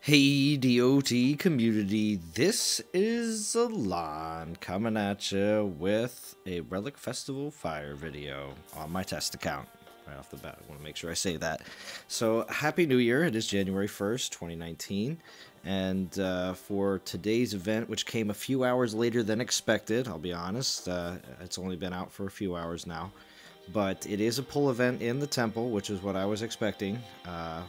Hey DOT community, this is Zalon coming at you with a Relic Festival Fire video on my test account. Right off the bat, I want to make sure I say that. So, Happy New Year, it is January 1st, 2019, and for today's event, which came a few hours later than expected, I'll be honest, it's only been out for a few hours now. But it is a pull event in the temple, which is what I was expecting,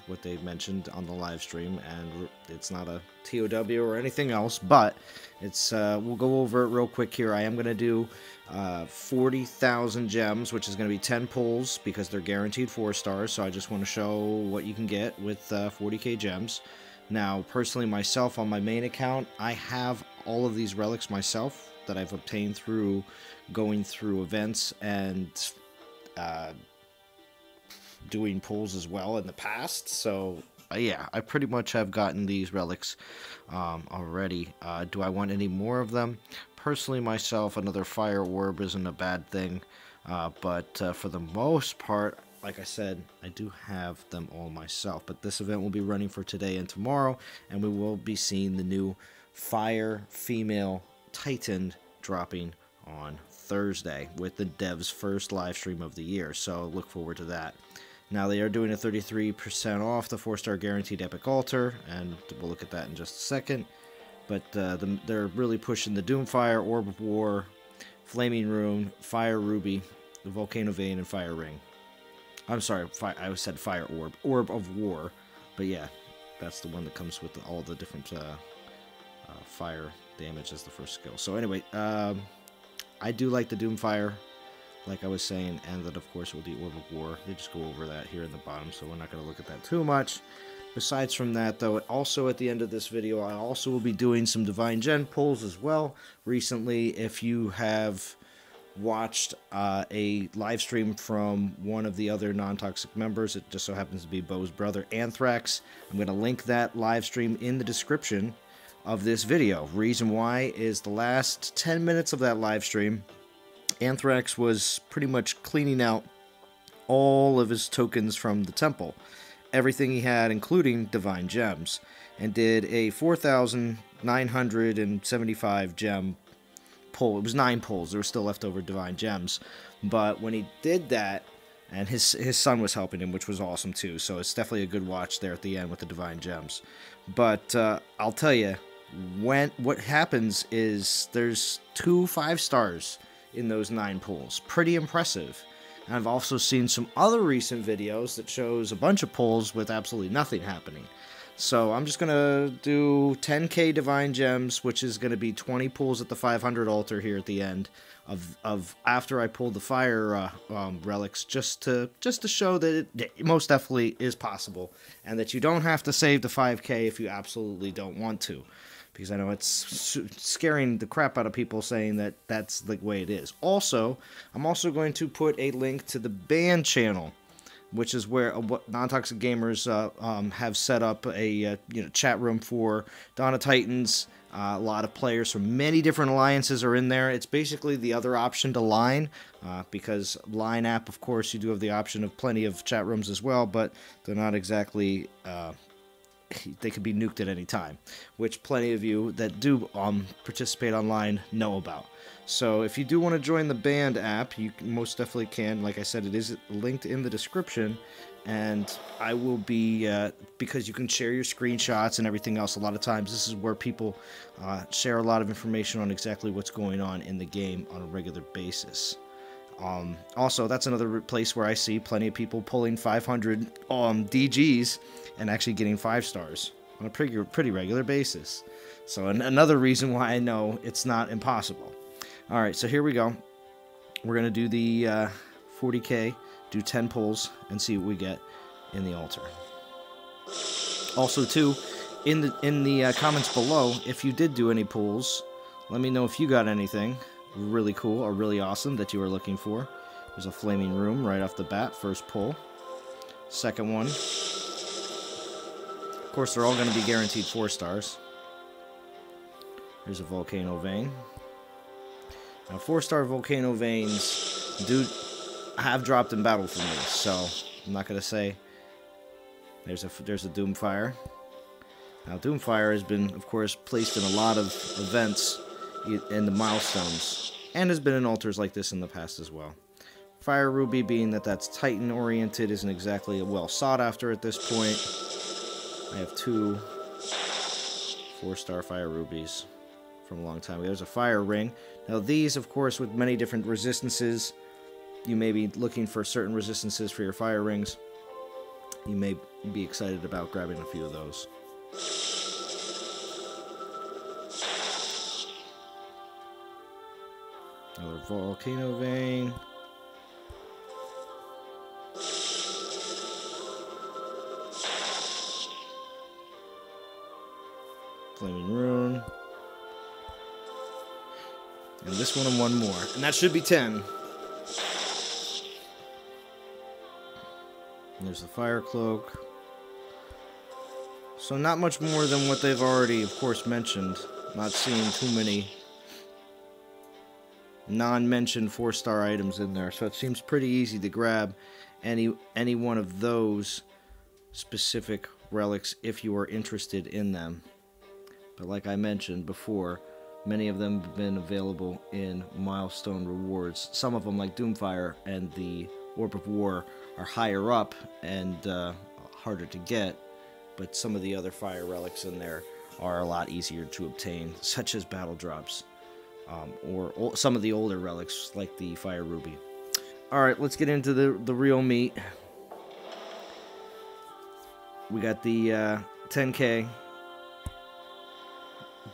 what they mentioned on the live stream, and it's not a TOW or anything else, but it's we'll go over it real quick here. I am going to do 40,000 gems, which is going to be 10 pulls because they're guaranteed 4 stars, so I just want to show what you can get with 40k gems. Now, personally myself, on my main account, I have all of these relics myself that I've obtained through going through events and doing pulls as well in the past. So yeah, I pretty much have gotten these relics already. Do I want any more of them? Personally myself, another fire orb isn't a bad thing, but for the most part, like I said, I do have them all myself. But this event will be running for today and tomorrow, and we will be seeing the new fire female titan dropping on Thursday with the dev's first live stream of the year, so look forward to that. Now, they are doing a 33% off the 4-star guaranteed epic altar, and we'll look at that in just a second. But they're really pushing the Doomfire, Orb of War, Flaming Rune, Fire Ruby, the Volcano Vein, and Fire Ring. I'm sorry, I said Fire Orb, Orb of War, but yeah, that's the one that comes with all the different fire damage as the first skill. So anyway, I do like the Doomfire, like I was saying, and then of course with the Orb of War. They just go over that here in the bottom, so we're not going to look at that too much. Besides from that, though, also at the end of this video, I also will be doing some Divine Gen pulls as well. Recently, if you have watched a live stream from one of the other non-toxic members, it just so happens to be Bo's brother, Anthrax. I'm going to link that live stream in the description of this video. Reason why is the last 10 minutes of that live stream, Anthrax was pretty much cleaning out all of his tokens from the temple, everything he had, including divine gems, and did a 4,975 gem pull. It was 9 pulls. There were still leftover divine gems, but when he did that, and his son was helping him, which was awesome too, so it's definitely a good watch there at the end with the divine gems. But I'll tell you, what happens is there's 2 5-stars in those 9 pulls. Pretty impressive. And I've also seen some other recent videos that shows a bunch of pulls with absolutely nothing happening. So I'm just going to do 10k divine gems, which is going to be 20 pulls at the 500 altar here at the end of after I pulled the fire relics, just to show that it most definitely is possible, and that you don't have to save the 5k if you absolutely don't want to. Because I know it's scaring the crap out of people saying that that's the way it is. Also, I'm also going to put a link to the band channel, which is where non-toxic gamers have set up a chat room for Dawn of Titans. A lot of players from many different alliances are in there. It's basically the other option to Line, because Line app, of course, you do have the option of plenty of chat rooms as well, but they're not exactly... they could be nuked at any time, which plenty of you that do participate online know about. So if you do want to join the band app, you most definitely can. Like I said, it is linked in the description, and I will be, because you can share your screenshots and everything else. A lot of times this is where people share a lot of information on exactly what's going on in the game on a regular basis. Also, that's another place where I see plenty of people pulling 500 DGs and actually getting 5 stars on a pretty regular basis. So another reason why I know it's not impossible. Alright, so here we go. We're going to do the 40k, do 10 pulls, and see what we get in the altar. Also, too, in the comments below, if you did do any pulls, let me know if you got anything really cool or really awesome that you were looking for. There's a Flaming Room right off the bat, first pull. Second one. Of course, they're all going to be guaranteed 4 stars. Here's a Volcano Vein. Now, 4-star Volcano Veins have dropped in battle for me, so I'm not going to say. There's a Doomfire. Now, Doomfire has been, of course, placed in a lot of events in the milestones, and has been in altars like this in the past as well. Fire Ruby, being that that's Titan-oriented, isn't exactly well sought after at this point. I have 2 4-star Fire Rubies from a long time ago. There's a Fire Ring. Now, these, of course, with many different resistances, you may be looking for certain resistances for your Fire Rings. You may be excited about grabbing a few of those. Another Volcano Vein. Flaming Rune. And this one and one more. And that should be 10. And there's the Fire Cloak. So not much more than what they've already, of course, mentioned. Not seeing too many non-mentioned 4-star items in there. So it seems pretty easy to grab any one of those specific relics if you are interested in them. But like I mentioned before, many of them have been available in milestone rewards. Some of them, like Doomfire and the Orb of War, are higher up and harder to get. But some of the other fire relics in there are a lot easier to obtain, such as battle drops, or some of the older relics like the Fire Ruby. Alright, let's get into the real meat. We got the 10k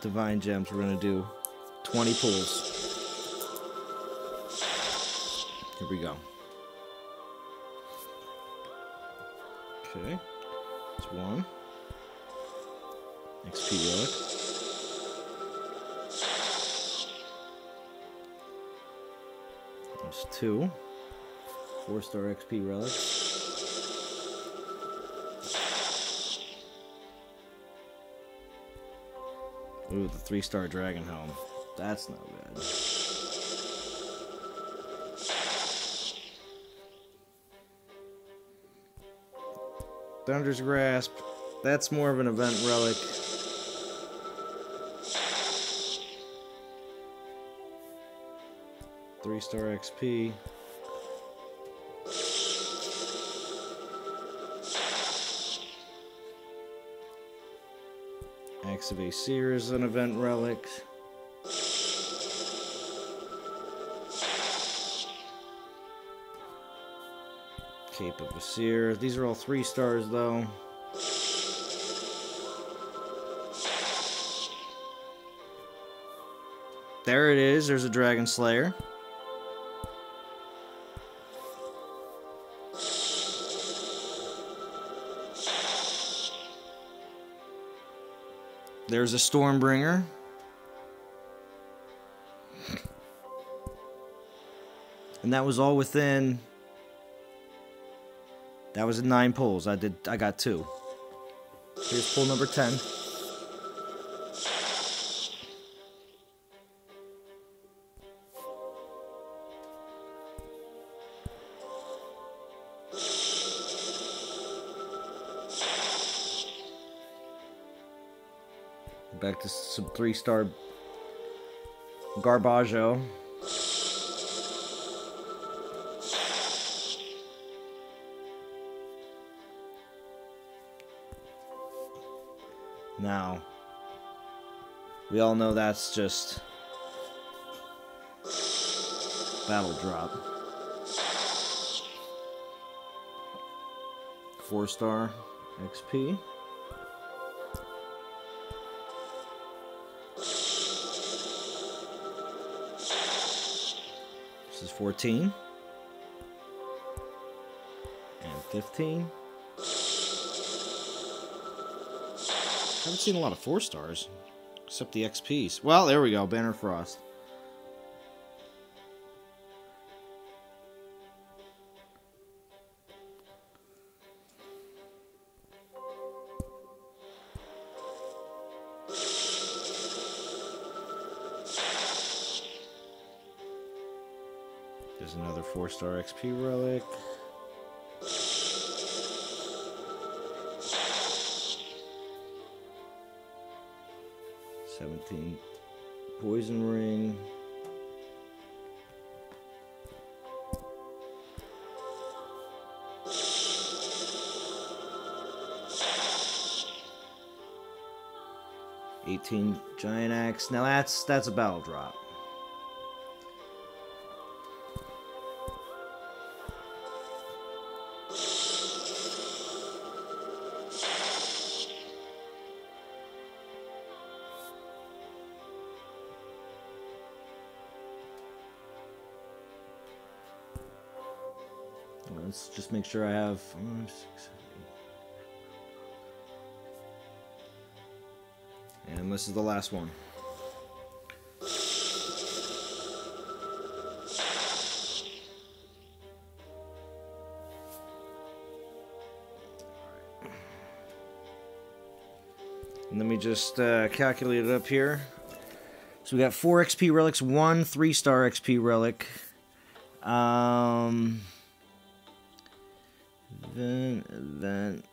Devine gems. We're going to do 20 pulls. Here we go. Okay, that's 1. XP relic. There's 2. 4-star XP relic. Ooh, the 3-star dragon helm. That's not bad. Thunder's Grasp. That's more of an event relic. Three-star XP. Axe of Aesir is an event relic. Cape of Aesir. These are all 3 stars though. There it is. There's a Dragon Slayer. There's a Stormbringer. And that was all within... That was 9 pulls. I got 2. Here's pull number 10. Back to some 3-star Garbaggio. Now, we all know that's just battle drop. 4-star XP. This is 14. And 15. I haven't seen a lot of 4 stars, except the XPs. Well, there we go, Banner Frost. There's another 4-star XP relic. 17 poison ring. $18 giant axe. Now that's a battle drop. Let's just make sure I have 5, 6, 7, 8. And this is the last one. And let me just calculate it up here. So we got 4 XP relics, 1 3-star XP relic. Then.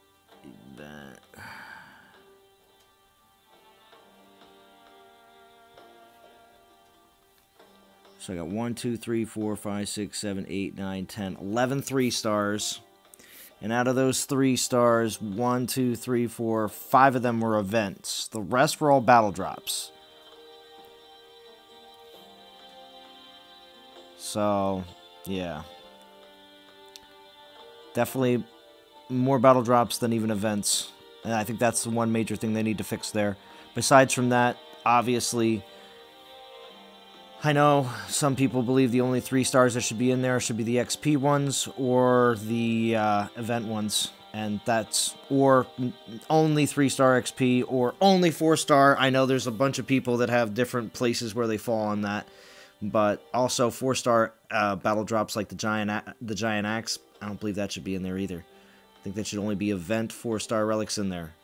So I got 1, 2, 3, 4, 5, 6, 7, 8, 9, 10, 11 3-stars. And out of those 3 stars, 1, 2, 3, 4, 5 of them were events. The rest were all battle drops. So, yeah. Definitely more battle drops than even events. And I think that's the one major thing they need to fix there. Besides from that, obviously, I know some people believe the only 3 stars that should be in there should be the XP ones or the event ones. And that's, or only 3-star XP or only 4-star. I know there's a bunch of people that have different places where they fall on that. But also 4-star battle drops like the giant axe. I don't believe that should be in there either. I think that should only be event 4-star relics in there.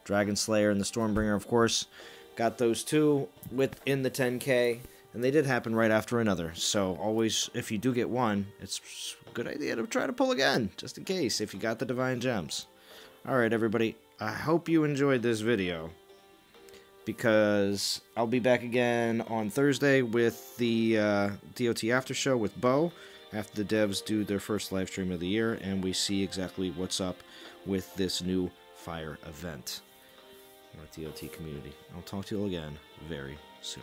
Dragon Slayer and the Stormbringer, of course, got those two within the 10K. And they did happen right after another. So always, if you do get one, it's a good idea to try to pull again, just in case, if you got the Divine Gems. Alright, everybody. I hope you enjoyed this video, because I'll be back again on Thursday with the DOT After Show with Bo, after the devs do their first live stream of the year, and we see exactly what's up with this new fire event. Our DOT community. I'll talk to you all again very soon.